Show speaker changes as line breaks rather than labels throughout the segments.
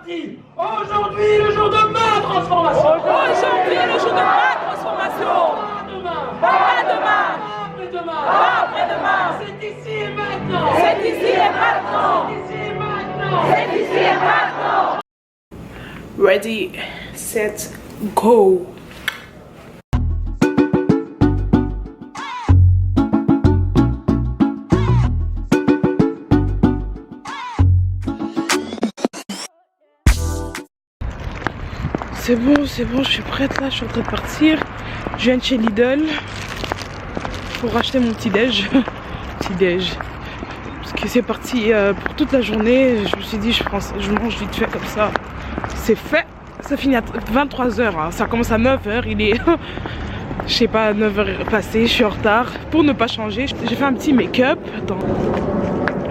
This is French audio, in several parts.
parti. Aujourd'hui, le jour de ma transformation.
Aujourd'hui, le jour de ma transformation.
Pas demain.
Après-demain.
Pas
Après-demain.
C'est ici et maintenant.
C'est ici et maintenant.
C'est ici et maintenant.
C'est ici et maintenant.
Ready, set, go. C'est bon, je suis prête là, je suis en train de partir. Je viens de chez Lidl pour acheter mon petit déj. Petit déj. Parce que c'est parti pour toute la journée. Je me suis dit, je mange vite fait comme ça. C'est fait. Ça finit à 23h. Hein. Ça commence à 9h. Il est, je sais pas, 9h passées. Je suis en retard pour ne pas changer. J'ai fait un petit make-up. Attends.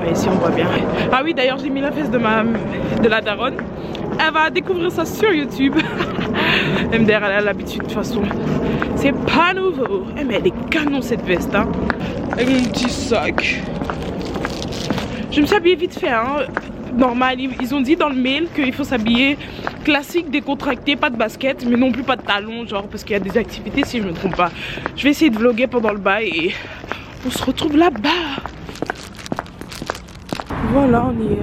Ouais, ici on voit bien. Ah oui, d'ailleurs, j'ai mis la fesse de la daronne. Elle va découvrir ça sur YouTube. MDR, elle a l'habitude de toute façon. C'est pas nouveau. Eh, mais elle est canon cette veste. Hein. Avec mon petit sac. Je me suis habillée vite fait. Hein. Normal, ils ont dit dans le mail qu'il faut s'habiller classique, décontracté, pas de basket, mais non plus pas de talons, genre parce qu'il y a des activités si je me trompe pas. Je vais essayer de vlogger pendant le bail et on se retrouve là-bas. Voilà, on y est.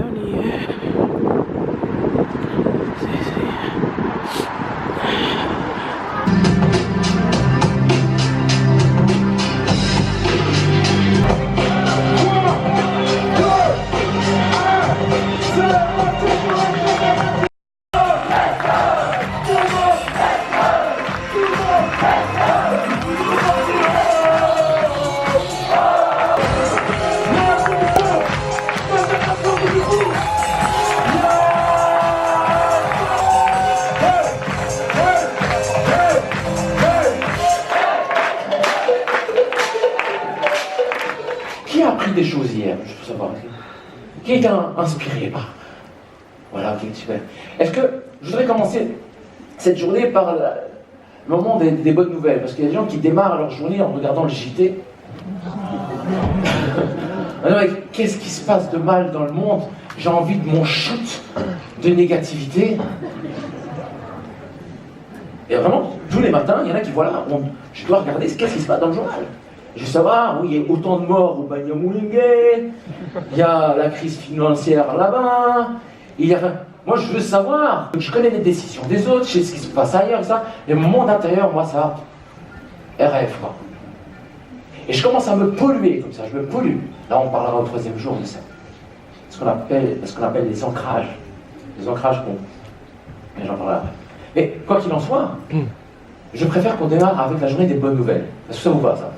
Qui a appris des choses hier? Je veux savoir. Qui est inspiré par... Voilà, ok, super. Est-ce que je voudrais commencer cette journée par le moment des bonnes nouvelles? Parce qu'il y a des gens qui démarrent leur journée en regardant le JT. Alors, qu'est-ce qui se passe de mal dans le monde? J'ai envie de mon shoot de négativité. Et vraiment, tous les matins, il y en a qui, voilà, je dois regarder qu'est-ce qui se passe dans le journal. Je veux savoir, oui, il y a autant de morts au Banyamulenge, il y a la crise financière là-bas, moi je veux savoir, je connais les décisions des autres, je sais ce qui se passe ailleurs, ça, mais mon monde intérieur, moi ça, RF quoi. Et je commence à me polluer comme ça, je me pollue. Là on parlera au 3e jour de ça. Ce qu'on appelle les ancrages. Les ancrages qu'on... Mais j'en parlerai après. Mais quoi qu'il en soit, je préfère qu'on démarre avec la journée des bonnes nouvelles. Est-ce que ça vous va ça?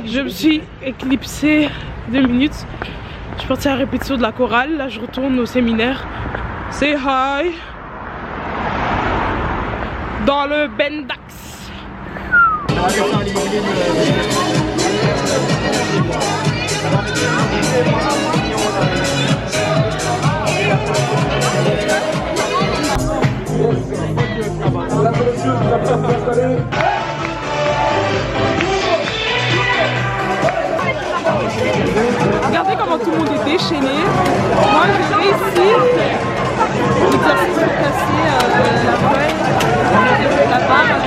Je me suis éclipsée 2 minutes. Je suis partie à la répétition de la chorale. Là, je retourne au séminaire. Say hi. Dans le Bendax. Regardez comment tout le monde est déchaîné. Moi, je réussis l'exercice de casser la feuille, la barre.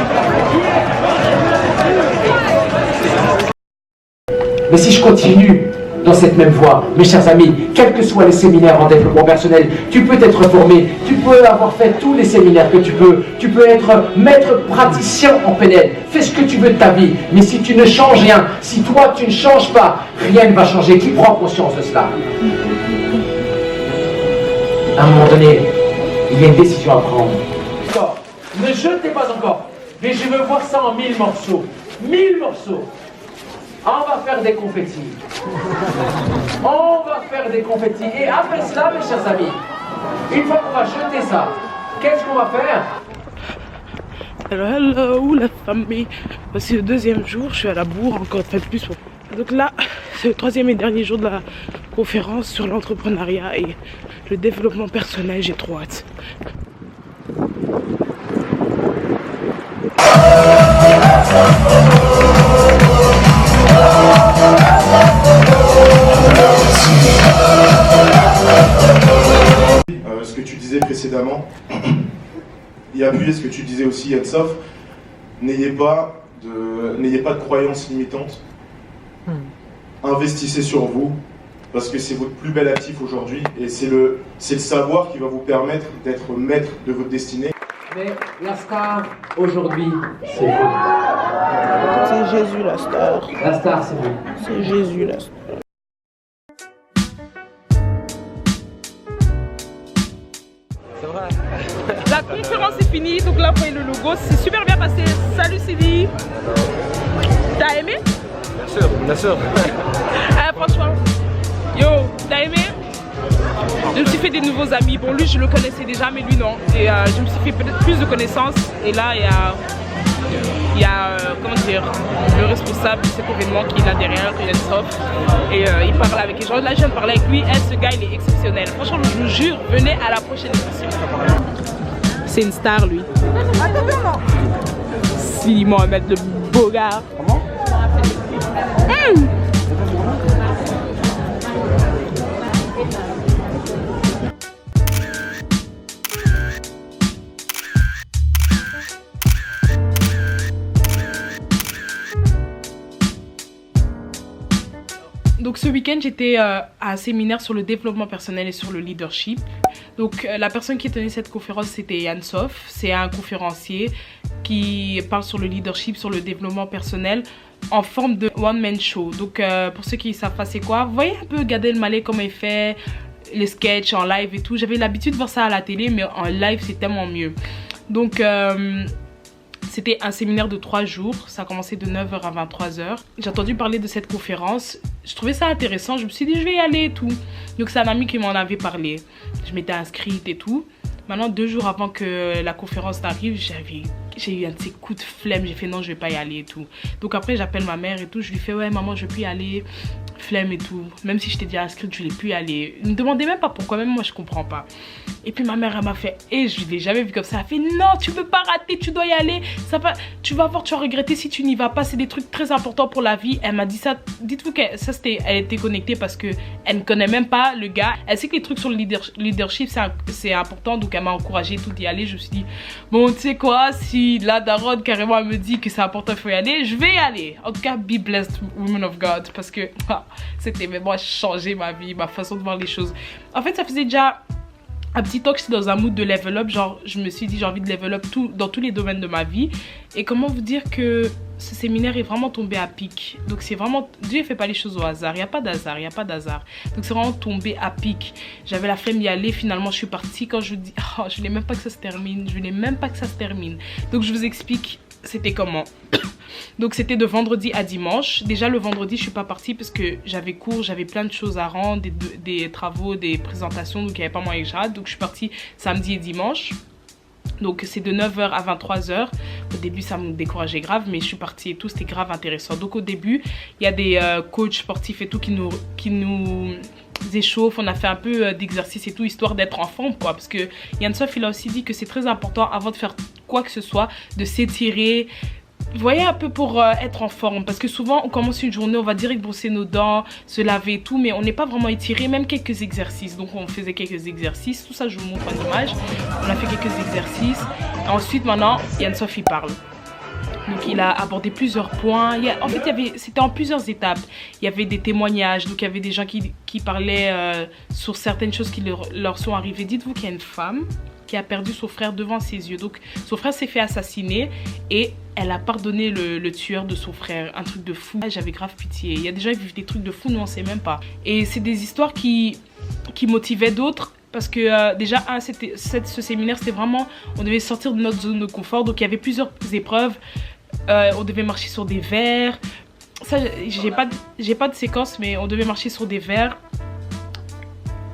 Mais si je continue dans cette même voie, mes chers amis, quels que soient les séminaires en développement personnel, tu peux t'être formé, tu peux avoir fait tous les séminaires que tu peux être maître praticien en PNL, fais ce que tu veux de ta vie, mais si tu ne changes rien, si toi tu ne changes pas, rien ne va changer. Qui prend conscience de cela? À un moment donné, il y a une décision à prendre. D'accord, ne jetez pas encore, mais je veux voir ça en 1000 morceaux. 1000 morceaux. On va faire des confettis. On va faire des confettis. Et après cela, mes chers amis, une fois qu'on va jeter ça, qu'est-ce qu'on va faire?
Hello la famille. Voici le 2e jour, je suis à la bourre, encore une fois de plus. Donc là, c'est le 3e et dernier jour de la conférence sur l'entrepreneuriat et le développement personnel. J'ai trop hâte.
Ce que tu disais disais précédemment, et appuyer ce que tu disais aussi, Yansof, n'ayez pas de croyances limitantes. Investissez sur vous, parce que c'est votre plus bel actif aujourd'hui, et c'est le savoir qui va vous permettre d'être maître de votre destinée.
Mais la star, aujourd'hui, c'est vous.
C'est Jésus la star.
La star, c'est vous.
C'est Jésus la star.
C'est vrai.
La conférence est finie, donc là, vous voyez le logo. C'est super bien passé. Salut Sidi. T'as aimé?
Bien sûr, bien sûr.
Franchement, yo, t'as aimé? Je me suis fait des nouveaux amis. Bon, lui, je le connaissais déjà, mais lui, non. Et je me suis fait peut-être plus de connaissances. Et là, il y a comment dire, le responsable de cet événement qui est là derrière, Yansof. Et il parle avec les gens. Là, je viens de parler avec lui. Ce gars, il est exceptionnel. Franchement, je vous jure, venez à la prochaine émission. C'est une star, lui. Si, Mohamed, le beau gars. Comment? Donc ce week-end, j'étais à un séminaire sur le développement personnel et sur le leadership. Donc la personne qui a tenu cette conférence, c'était Yansof. C'est un conférencier qui parle sur le leadership, sur le développement personnel en forme de one-man show. Donc pour ceux qui ne savent pas c'est quoi, vous voyez un peu Gad Elmaleh comment il fait les sketchs en live et tout. J'avais l'habitude de voir ça à la télé, mais en live c'est tellement mieux. Donc c'était un séminaire de 3 jours, ça a commencé de 9h à 23h. J'ai entendu parler de cette conférence, je trouvais ça intéressant, je me suis dit je vais y aller et tout. Donc c'est un ami qui m'en avait parlé, je m'étais inscrite et tout. Maintenant 2 jours avant que la conférence n'arrive, j'ai eu un de ces coups de flemme, j'ai fait non je vais pas y aller et tout. Donc après j'appelle ma mère et tout, je lui fais ouais maman je vais plus y aller, flemme et tout. Même si j'étais déjà inscrite je voulais plus y aller. Il me demandait même pas pourquoi, même moi je comprends pas. Et puis ma mère elle m'a fait, et je l'ai jamais vu comme ça, elle a fait non tu peux pas rater, tu dois y aller, ça va, tu vas voir, tu vas regretter si tu n'y vas pas, c'est des trucs très importants pour la vie. Elle m'a dit ça, dites-vous que ça c'était, elle était connectée parce que elle ne connaît même pas le gars, elle sait que les trucs sur le leadership c'est important, donc elle m'a encouragée tout d'y aller. Je me suis dit bon tu sais quoi, si la daronne carrément elle me dit que c'est important il faut y aller, je vais y aller. En tout cas be blessed woman of God, parce que cet événement a changé ma vie, ma façon de voir les choses. En fait ça faisait déjà un petit temps que j'étais dans un mood de level up, genre je me suis dit j'ai envie de level up dans tous les domaines de ma vie. Et comment vous dire que ce séminaire est vraiment tombé à pic. Donc c'est vraiment, Dieu ne fait pas les choses au hasard, il n'y a pas d'hasard, il n'y a pas d'hasard. Donc c'est vraiment tombé à pic. J'avais la flemme d'y aller, finalement je suis partie. Quand je dis, oh, je voulais même pas que ça se termine, je voulais même pas que ça se termine. Donc je vous explique c'était comment. Donc c'était de vendredi à dimanche. Déjà le vendredi je suis pas partie parce que j'avais cours, j'avais plein de choses à rendre, des travaux, des présentations, donc il n'y avait pas moyen que je rate. Donc je suis partie samedi et dimanche. Donc c'est de 9h à 23h. Au début ça me décourageait grave, mais je suis partie et tout, c'était grave intéressant. Donc au début il y a des coachs sportifs et tout qui nous échauffent. On a fait un peu d'exercice et tout, histoire d'être en forme quoi. Parce que Yansof il a aussi dit que c'est très important avant de faire quoi que ce soit, de s'étirer. Vous voyez, un peu pour être en forme, parce que souvent on commence une journée, on va direct brosser nos dents, se laver et tout, mais on n'est pas vraiment étiré, même quelques exercices. Donc on faisait quelques exercices, tout ça je vous montre en image. On a fait quelques exercices. Ensuite maintenant Yansof il parle. Donc il a abordé plusieurs points. En fait c'était en plusieurs étapes. Il y avait des témoignages, donc il y avait des gens qui parlaient sur certaines choses qui leur sont arrivées. Dites-vous qu'il y a une femme qui a perdu son frère devant ses yeux. Donc son frère s'est fait assassiner et elle a pardonné le tueur de son frère. Un truc de fou. J'avais grave pitié. Il y a des gens qui vivent des trucs de fou, nous on sait même pas. Et c'est des histoires qui motivaient d'autres. Parce que déjà, ce séminaire, c'était vraiment, on devait sortir de notre zone de confort. Donc il y avait plusieurs épreuves. On devait marcher sur des verres. Ça, j'ai pas de séquence, mais on devait marcher sur des verres.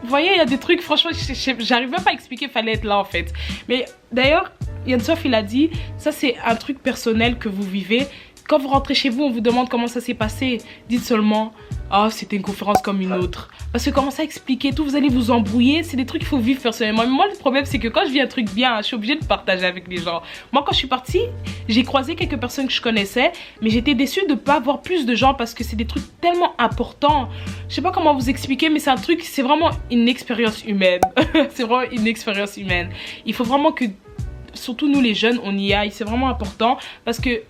Vous voyez, il y a des trucs, franchement, j'arrive même pas à expliquer, il fallait être là en fait. Mais d'ailleurs, Yansof il a dit, ça c'est un truc personnel que vous vivez. quand vous rentrez chez vous, on vous demande comment ça s'est passé. Dites seulement, oh, c'était une conférence comme une autre. Parce que commencer à expliquer tout, vous allez vous embrouiller. C'est des trucs qu'il faut vivre personnellement. Mais moi, le problème, c'est que quand je vis un truc bien, je suis obligée de partager avec les gens. Moi, quand je suis partie, j'ai croisé quelques personnes que je connaissais, mais j'étais déçue de ne pas voir plus de gens parce que c'est des trucs tellement importants. Je sais pas comment vous expliquer, mais c'est un truc, c'est vraiment une expérience humaine. C'est vraiment une expérience humaine. Il faut vraiment que, surtout nous les jeunes, on y aille. C'est vraiment important parce que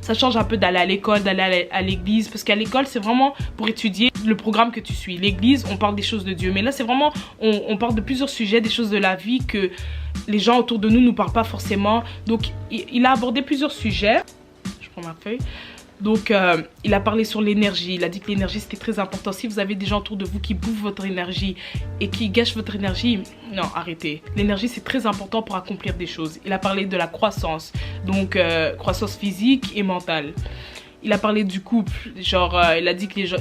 ça change un peu d'aller à l'école, d'aller à l'église. Parce qu'à l'école, c'est vraiment pour étudier le programme que tu suis. L'église, on parle des choses de Dieu. Mais là, c'est vraiment, on parle de plusieurs sujets, des choses de la vie que les gens autour de nous ne nous parlent pas forcément. Donc, il a abordé plusieurs sujets. Je prends ma feuille. Donc, il a parlé sur l'énergie. Il a dit que l'énergie, c'était très important. Si vous avez des gens autour de vous qui bouffent votre énergie et qui gâchent votre énergie, non, arrêtez. L'énergie, c'est très important pour accomplir des choses. Il a parlé de la croissance. Donc, croissance physique et mentale. Il a parlé du couple. Genre, il a dit que les gens...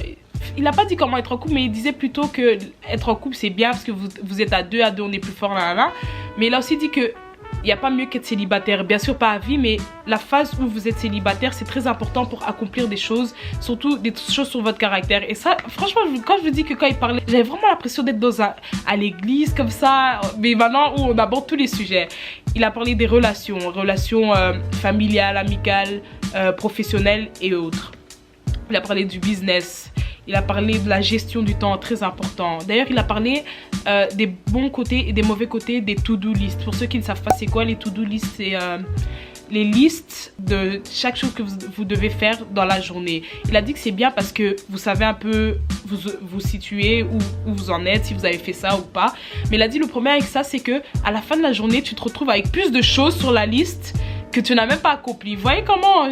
Il n'a pas dit comment être en couple, mais il disait plutôt que être en couple, c'est bien parce que vous êtes à deux, on est plus fort, là, là. Mais il a aussi dit que il n'y a pas mieux qu'être célibataire. Bien sûr, pas à vie, mais la phase où vous êtes célibataire, c'est très important pour accomplir des choses, surtout des choses sur votre caractère. Et ça, franchement, quand je vous dis que quand il parlait, j'avais vraiment l'impression d'être à l'église comme ça, mais maintenant où on aborde tous les sujets. Il a parlé des relations familiales, amicales, professionnelles et autres. Il a parlé du business. Il a parlé de la gestion du temps, très important. D'ailleurs, il a parlé des bons côtés et des mauvais côtés des to-do list. Pour ceux qui ne savent pas c'est quoi les to-do list, c'est les listes de chaque chose que vous devez faire dans la journée. Il a dit que c'est bien parce que vous savez un peu vous situer, où vous en êtes, si vous avez fait ça ou pas. Mais il a dit le problème avec ça, c'est que à la fin de la journée, tu te retrouves avec plus de choses sur la liste que tu n'as même pas accompli. Vous voyez comment...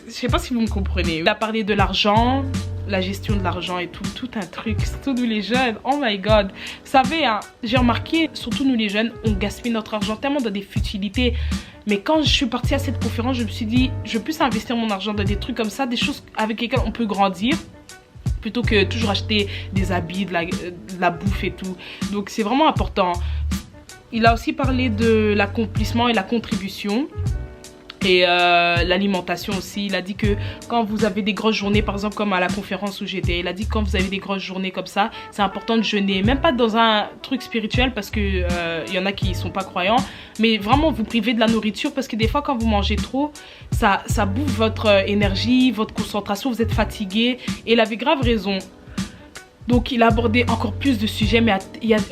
je sais pas si vous me comprenez. Il a parlé de l'argent, la gestion de l'argent et tout un truc, surtout nous les jeunes, oh my god. Vous savez, hein, j'ai remarqué, surtout nous les jeunes, on gaspille notre argent tellement dans des futilités. Mais quand je suis partie à cette conférence, je me suis dit, je veux plus investir mon argent dans des trucs comme ça, des choses avec lesquelles on peut grandir, plutôt que toujours acheter des habits, de la bouffe et tout. Donc c'est vraiment important. Il a aussi parlé de l'accomplissement et la contribution. Et l'alimentation aussi. Il a dit que quand vous avez des grosses journées, par exemple comme à la conférence où j'étais, il a dit que quand vous avez des grosses journées comme ça, c'est important de jeûner. Même pas dans un truc spirituel parce que y en a qui sont pas croyants, mais vraiment vous priver de la nourriture parce que des fois quand vous mangez trop, ça bouffe votre énergie, votre concentration, vous êtes fatigué. Et il avait grave raison. Donc il a abordé encore plus de sujets, mais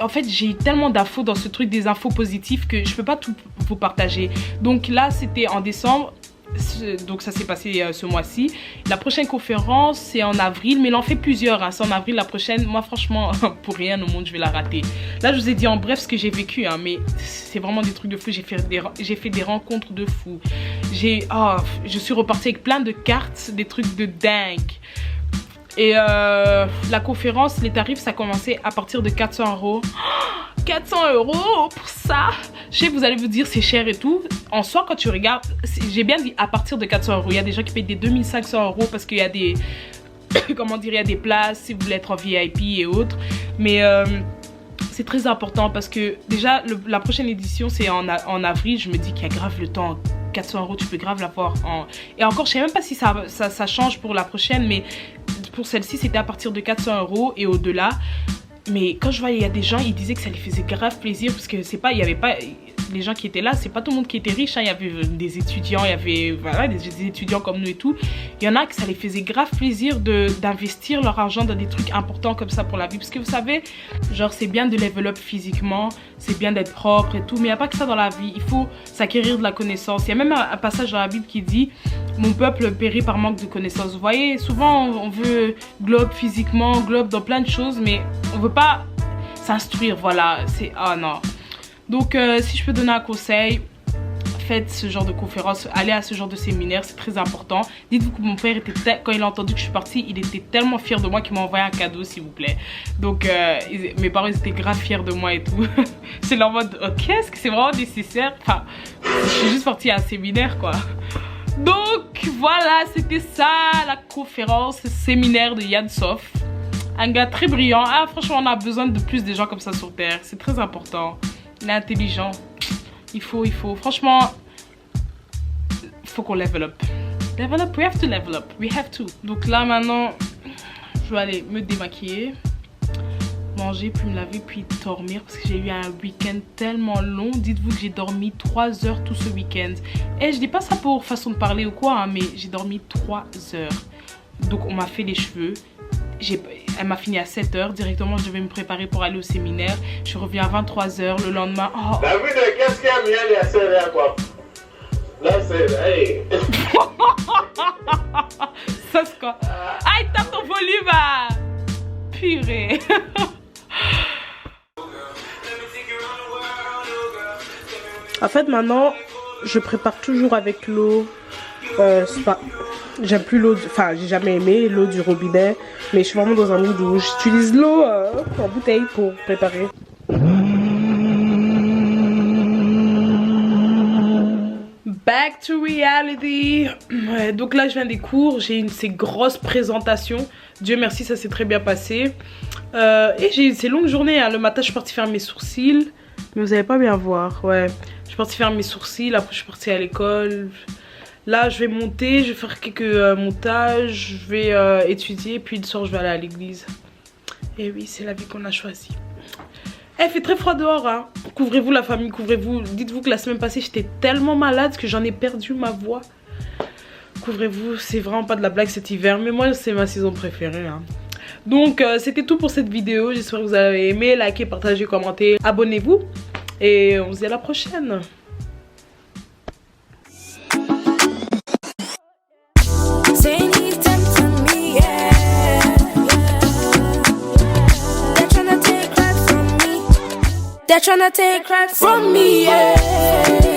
en fait j'ai tellement d'infos dans ce truc, des infos positives, que je peux pas tout vous partager. Donc là c'était en décembre, donc ça s'est passé ce mois-ci. La prochaine conférence c'est en avril, mais il en fait plusieurs, hein. C'est en avril la prochaine. Moi franchement pour rien au monde je vais la rater. Là je vous ai dit en bref ce que j'ai vécu, hein, mais c'est vraiment des trucs de fou. J'ai fait des rencontres de fou. Je suis repartie avec plein de cartes, des trucs de dingue. Et la conférence, les tarifs, ça a commencé à partir de 400 €. 400 € pour ça. Je sais que vous allez vous dire c'est cher et tout. En soi, quand tu regardes, j'ai bien dit à partir de 400 €. Il y a des gens qui payent des 2500 € parce qu'il y a des... comment dire, il y a des places si vous voulez être en VIP et autres. Mais c'est très important parce que déjà, la prochaine édition, c'est en avril. Je me dis qu'il y a grave le temps. 400 €, tu peux grave l'avoir en... Et encore, je sais même pas si ça change pour la prochaine, mais pour celle-ci, c'était à partir de 400 € et au-delà. Mais quand je voyais, il y a des gens, ils disaient que ça les faisait grave plaisir parce que c'est pas, il y avait pas... Les gens qui étaient là, c'est pas tout le monde qui était riche, hein. Il y avait des étudiants, il y avait voilà, des étudiants comme nous et tout. Il y en a que ça les faisait grave plaisir d'investir leur argent dans des trucs importants comme ça pour la vie. Parce que vous savez, genre c'est bien de level up physiquement, c'est bien d'être propre et tout, mais il n'y a pas que ça dans la vie. Il faut s'acquérir de la connaissance. Il y a même un passage dans la Bible qui dit « Mon peuple périt par manque de connaissances ». Vous voyez, souvent on veut globe physiquement, globe dans plein de choses, mais on veut pas s'instruire, voilà. C'est... Ah non. Donc si je peux donner un conseil, faites ce genre de conférence, allez à ce genre de séminaire, c'est très important. Dites-vous que mon père était, quand il a entendu que je suis partie, il était tellement fier de moi qu'il m'a envoyé un cadeau s'il vous plaît. Donc mes parents ils étaient grave fiers de moi et tout. C'est leur mode, ok, est-ce que c'est vraiment nécessaire? Enfin, je suis juste partie à un séminaire quoi. Donc voilà, c'était ça la conférence, séminaire de Yann Sof. Un gars très brillant. Ah franchement on a besoin de plus de gens comme ça sur terre, c'est très important. Il est intelligent. Il faut. Franchement, il faut qu'on level up. Level up, we have to level up. We have to. Donc là, maintenant, je vais aller me démaquiller, manger, puis me laver, puis dormir. Parce que j'ai eu un week-end tellement long. Dites-vous que j'ai dormi 3 heures tout ce week-end. Et je dis pas ça pour façon de parler ou quoi, hein, mais j'ai dormi 3 heures. Donc on m'a fait les cheveux. Elle m'a fini à 7 heures. Directement, je devais me préparer pour aller au séminaire. Je reviens à 23 heures le lendemain. Oh.
David, qu'est-ce qu'il y a miel et à serrer à quoi? Là, c'est... Hey.
Ça, c'est quoi? Aïe, tape ton volume, ah. Purée. En fait, maintenant, je prépare toujours avec l'eau. J'aime plus l'eau, enfin j'ai jamais aimé l'eau du robinet, mais je suis vraiment dans un mood où j'utilise l'eau en bouteille pour préparer. Back to reality. Ouais, donc là je viens des cours, j'ai une ces grosses présentations. Dieu merci, ça s'est très bien passé. Et j'ai eu ces longues journées, hein. Le matin je suis partie faire mes sourcils, mais vous allez pas bien voir. Ouais, je suis partie faire mes sourcils, après je suis partie à l'école. Là, je vais monter, je vais faire quelques montages, je vais étudier, puis le soir, je vais aller à l'église. Et oui, c'est la vie qu'on a choisie. Il fait très froid dehors, hein. Couvrez-vous la famille, couvrez-vous. Dites-vous que la semaine passée, j'étais tellement malade que j'en ai perdu ma voix. Couvrez-vous, c'est vraiment pas de la blague cet hiver, mais moi, c'est ma saison préférée, hein. Donc, c'était tout pour cette vidéo. J'espère que vous avez aimé. Likez, partagez, commentez, abonnez-vous. Et on se dit à la prochaine.
They're tryna take crap from me, yeah.